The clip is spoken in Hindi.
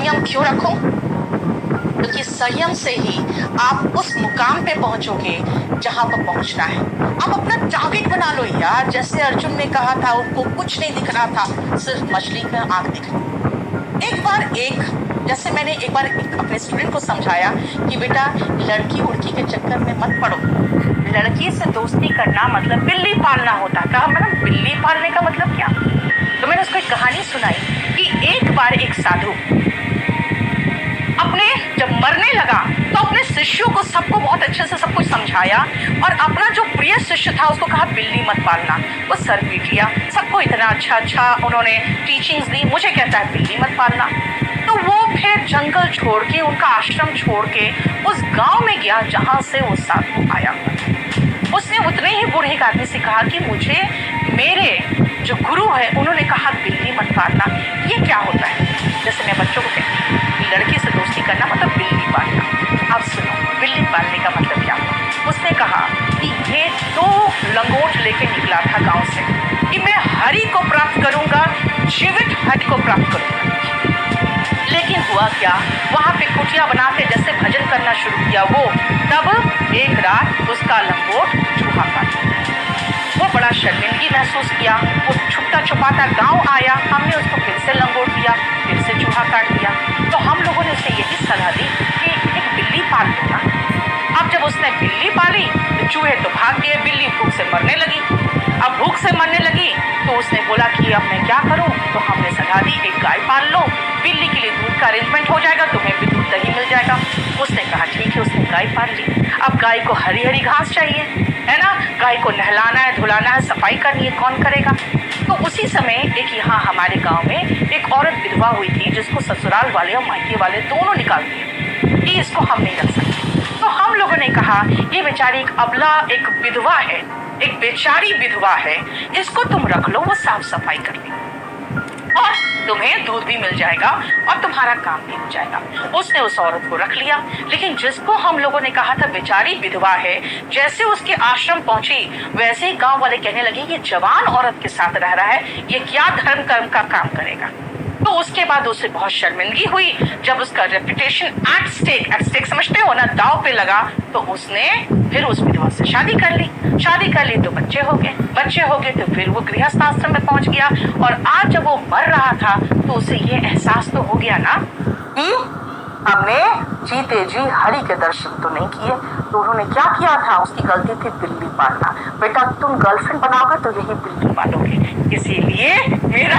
संयम क्यों रखूं? क्योंकि संयम से ही आप उस मुकाम पे पहुंचोगे जहां पर पहुंचना है। आप अपना टारगेट बना लो यार। जैसे अर्जुन ने कहा था, उनको कुछ नहीं दिख रहा था, सिर्फ मछली का आंख दिख रही। जैसे मैंने एक बार अपने स्टूडेंट को समझाया कि बेटा, लड़की उड़की के चक्कर में मत पड़ो। लड़की से दोस्ती करना मतलब बिल्ली पालना होता है। कहा मैडम, बिल्ली पालने का मतलब क्या? तो मैंने उसको एक कहानी सुनाई कि एक बार एक साधु अपने जब मरने लगा तो अपने शिष्यों को सबको बहुत अच्छे से सब कुछ समझाया और अपना जो प्रिय शिष्य था उसको कहा बिल्ली मत पालना। वो सर पीट लिया। सबको इतना अच्छा उन्होंने टीचिंग्स दी, मुझे कहता है बिल्ली मत पालना। तो वो फिर जंगल छोड़ के, उनका आश्रम छोड़ के उस गांव में गया जहां से वो साधु आया। उसने उतने ही बूढ़े एक आदमी से कहा कि मुझे मेरे जो गुरु है उन्होंने कहा बिल्ली मत पालना। ये क्या होता है? जैसे मैं बच्चों को कहती हूँ, लड़की से दोस्ती करना मतलब बिल्ली पालना। अब सुनो, बिल्ली पालने का मतलब क्या? उसने कहा कि ये 2 लंगोट लेके निकला था गांव से कि मैं हरि को प्राप्त करूंगा, जीवित हरि को प्राप्त करूंगा। लेकिन हुआ क्या, वहां पे कुटिया बना के जैसे भजन करना शुरू किया वो, तब एक रात उसका लंगोट चूहा काट लिया। वो बड़ा शर्मिंदगी महसूस किया। वो छुपता छुपाता गांव आया। हमने उसको फिर से लंगोट दिया, फिर से चूहा काट दिया। तो हम लोगों ने उसे यही सलाह दी कि एक बिल्ली पाल लो ना। अब जब उसने बिल्ली पाली तो चूहे तो भाग गए, बिल्ली भूख से मरने लगी। अब भूख से मरने लगी तो उसने बोला कि अब मैं क्या करूं? तो हमने सलाह दी एक गाय पाल लो, बिल्ली के लिए दूध का अरेंजमेंट हो जाएगा, तुम्हें भी दूध दही मिल जाएगा। उसने कहा ठीक है, उसने गाय पाल ली। अब गाय को हरी हरी घास चाहिए, है ना? गाय को नहलाना है, धुलाना है, सफाई करनी है, कौन करेगा? तो उसी समय एक यहाँ हमारे गांव में एक औरत विधवा हुई थी जिसको ससुराल वाले और मायके वाले दोनों निकाल दिए कि इसको हम नहीं रख सकते। तो हम लोगों ने कहा ये बेचारी एक अबला, एक विधवा है, एक बेचारी विधवा है, इसको तुम रख लो, वो साफ सफाई कर लेगी और तुम्हें दूध भी मिल जाएगा और तुम्हारा काम भी हो जाएगा। उसने उस औरत को रख लिया। लेकिन जिसको हम लोगों ने कहा था बेचारी विधवा है, जैसे उसके आश्रम पहुंची वैसे ही गांव वाले कहने लगे ये जवान औरत के साथ रह रहा है, ये क्या धर्म कर्म का काम करेगा। तो उसके बाद उसे बहुत शर्मिंदगी हुई। जब उसका रेपुटेशन एट स्टेक समझते हो ना, दाव पे लगा, तो उसने फिर उस विधवा से शादी कर ली तो बच्चे हो गए तो फिर वो गृहस्थ आश्रम में पहुंच गया। और आज जब वो मर रहा था तो उसे ये एहसास तो हो गया ना कि हमने जीते जी हरि के दर्शन तो नहीं किए। तो उन्होंने क्या किया था, उसकी गलती थी बिल्ली पालना। बेटा, तुम गर्लफ्रेंड बनाओगे तो यही बिल्ली पालोगे। इसीलिए मेरा